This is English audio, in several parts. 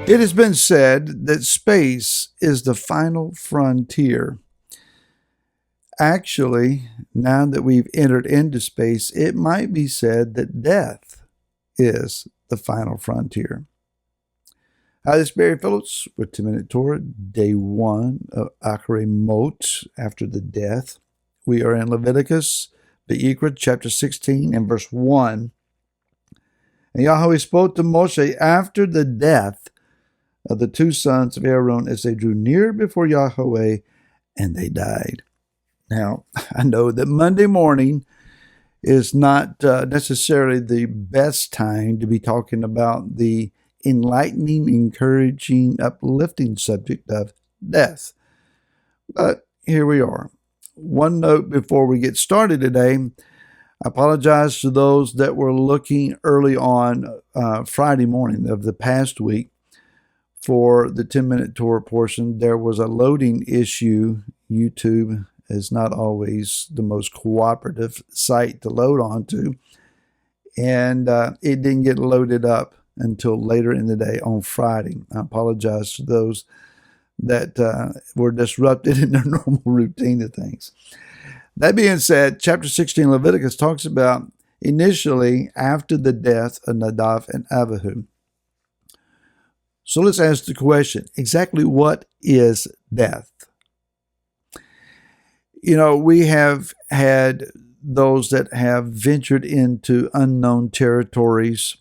It has been said that space is the final frontier. Actually, now that we've entered into space, it might be said that death is the final frontier. Hi, this is Barry Phillips with 2-Minute Torah, day 1 of Acharei Mot, after the death. We are in Leviticus, Vayikra, chapter 16 and verse 1. And Yahweh spoke to Moshe after the death of the two sons of Aaron as they drew near before Yahweh, and they died. Now, I know that Monday morning is not necessarily the best time to be talking about the enlightening, encouraging, uplifting subject of death. But here we are. One note before we get started today. I apologize to those that were looking early on Friday morning of the past week for the 10-minute Torah portion. There was a loading issue. YouTube is not always the most cooperative site to load onto, and it didn't get loaded up until later in the day on Friday. I apologize to those that were disrupted in their normal routine of things. That being said, chapter 16 Leviticus talks about initially after the death of Nadav and Abihu. So let's ask the question, exactly what is death? You know, we have had those that have ventured into unknown territories.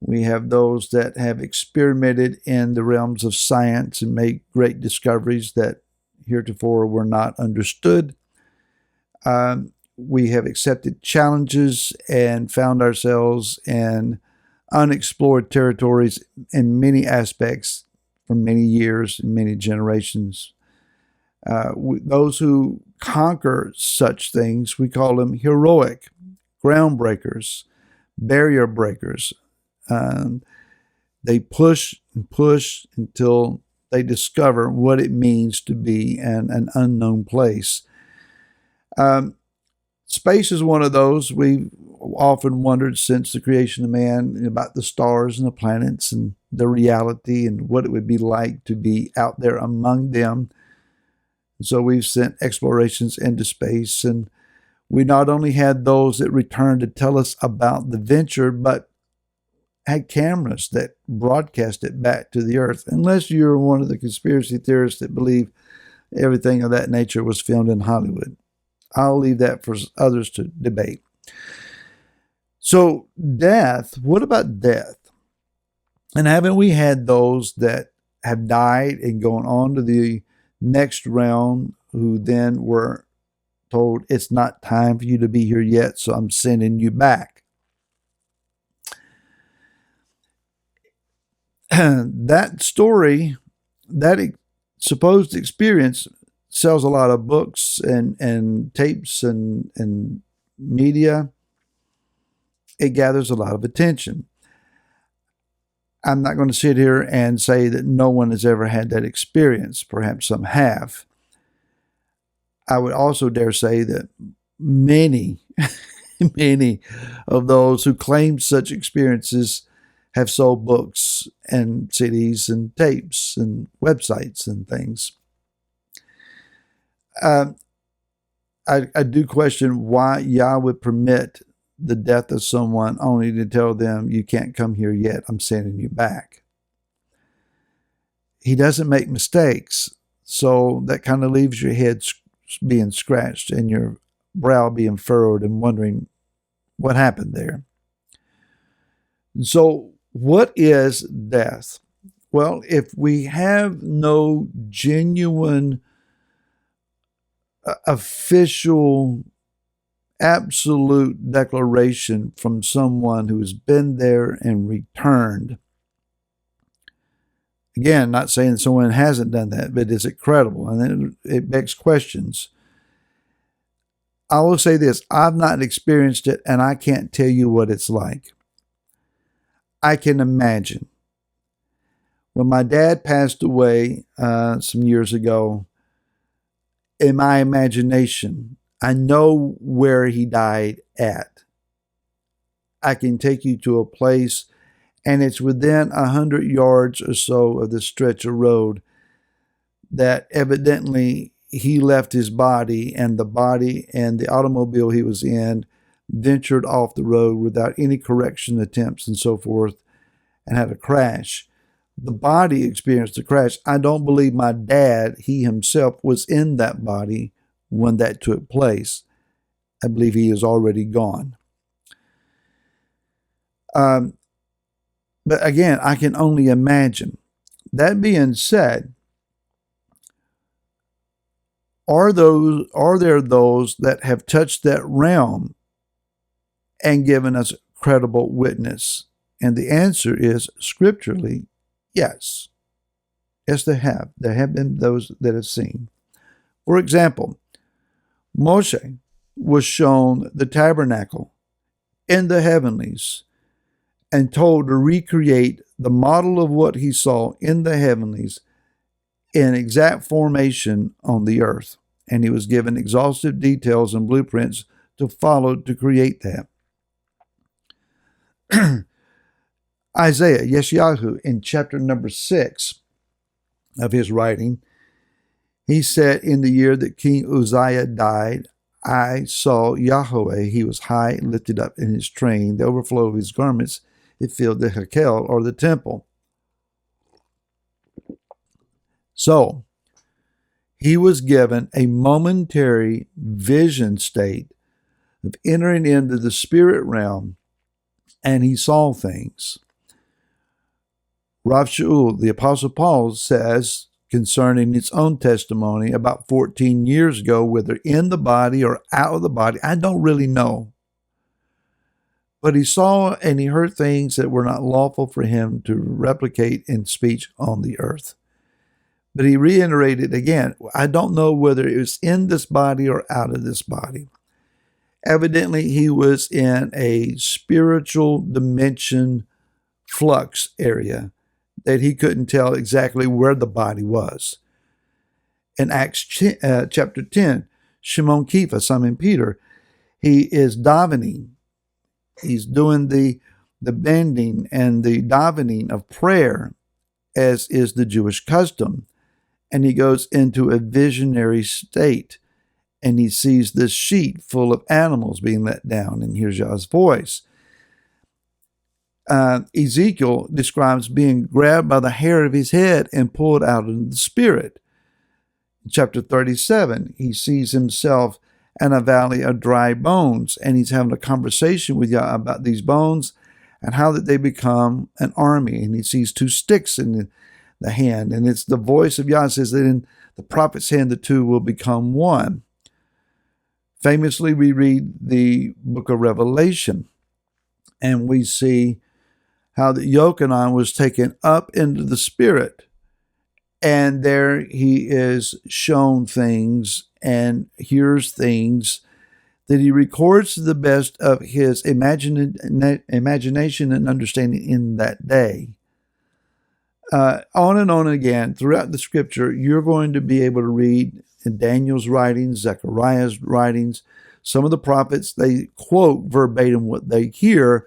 We have those that have experimented in the realms of science and made great discoveries that heretofore were not understood. We have accepted challenges and found ourselves in unexplored territories in many aspects for many years and many generations. Those who conquer such things, we call them heroic, groundbreakers, barrier breakers. They push and push until they discover what it means to be in an unknown place. Space is one of those. We've often wondered since the creation of man about the stars and the planets and the reality and what it would be like to be out there among them. So we've sent explorations into space, and we not only had those that returned to tell us about the venture, but had cameras that broadcast it back to the earth, unless you're one of the conspiracy theorists that believe everything of that nature was filmed in Hollywood. I'll leave that for others to debate. So death, what about death? And haven't we had those that have died and gone on to the next realm who then were told it's not time for you to be here yet, so I'm sending you back? That story, that supposed experience sells a lot of books and tapes and media. It gathers a lot of attention. I'm not going to sit here and say that no one has ever had that experience. Perhaps some have. I would also dare say that many, many of those who claim such experiences have sold books and CDs and tapes and websites and things. I do question why Yah would permit the death of someone only to tell them, you can't come here yet, I'm sending you back. He doesn't make mistakes, so that kind of leaves your head being scratched and your brow being furrowed and wondering what happened there. And so what is death? Well, if we have no genuine official, absolute declaration from someone who has been there and returned. Again, not saying someone hasn't done that, but is it credible? And then it begs questions. I will say this, I've not experienced it, and I can't tell you what it's like. I can imagine. When my dad passed away some years ago, in my imagination, I know where he died at. I can take you to a place and it's within 100 yards or so of this stretch of road that evidently he left his body, and the automobile he was in ventured off the road without any correction attempts and so forth, and had a crash. The body experienced the crash. I don't believe my dad, he himself, was in that body when that took place. I believe he is already gone. But again, I can only imagine. That being said, are there those that have touched that realm and given us credible witness? And the answer is scripturally, yes. Yes, there have. There have been those that have seen. For example, Moshe was shown the tabernacle in the heavenlies and told to recreate the model of what he saw in the heavenlies in exact formation on the earth. And he was given exhaustive details and blueprints to follow to create that. Isaiah, Yeshayahu, in chapter number 6 of his writing, he said, in the year that King Uzziah died, I saw Yahweh. He was high and lifted up in his train. The overflow of his garments, it filled the Hekel, or the temple. So, he was given a momentary vision state of entering into the spirit realm, and he saw things. Rav Shaul, the Apostle Paul, says concerning his own testimony about 14 years ago, whether in the body or out of the body, I don't really know. But he saw and he heard things that were not lawful for him to replicate in speech on the earth. But he reiterated again, I don't know whether it was in this body or out of this body. Evidently, he was in a spiritual dimension flux area that he couldn't tell exactly where the body was. In Acts chapter 10, Shimon Kepha, Simon Peter, he is davening. He's doing the bending and the davening of prayer, as is the Jewish custom. And he goes into a visionary state, and he sees this sheet full of animals being let down, and hears Yah's voice. Ezekiel describes being grabbed by the hair of his head and pulled out into the spirit. In chapter 37, he sees himself in a valley of dry bones, and he's having a conversation with Yah about these bones and how that they become an army. And he sees two sticks in the hand, and it's the voice of Yah says that in the prophet's hand the two will become one. Famously, we read the book of Revelation, and we see how that Yochanan was taken up into the spirit, and there he is shown things and hears things that he records to the best of his imagination and understanding in that day. On and on again, throughout the scripture, you're going to be able to read in Daniel's writings, Zechariah's writings. Some of the prophets, they quote verbatim what they hear.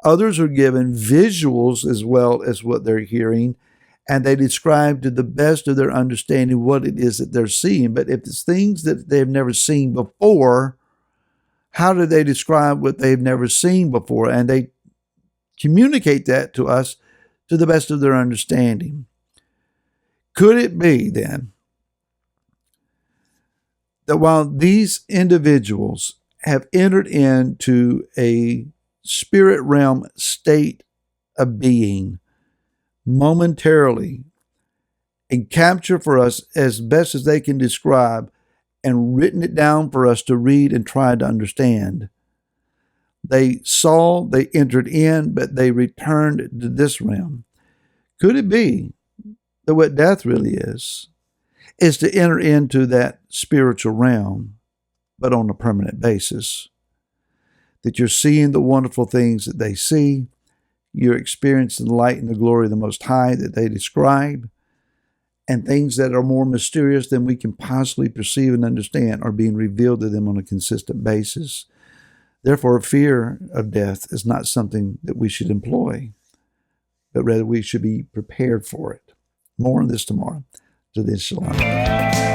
Others are given visuals as well as what they're hearing, and they describe to the best of their understanding what it is that they're seeing. But if it's things that they've never seen before, how do they describe what they've never seen before? And they communicate that to us to the best of their understanding. Could it be then that while these individuals have entered into a spirit realm state of being momentarily and capture for us as best as they can describe and written it down for us to read and try to understand? They saw, they entered in, but they returned to this realm. Could it be that what death really is to enter into that spiritual realm, but on a permanent basis? That you're seeing the wonderful things that they see, you're experiencing the light and the glory of the Most High that they describe, and things that are more mysterious than we can possibly perceive and understand are being revealed to them on a consistent basis. Therefore, fear of death is not something that we should employ. but rather we should be prepared for it. More on this tomorrow. To this, shalom.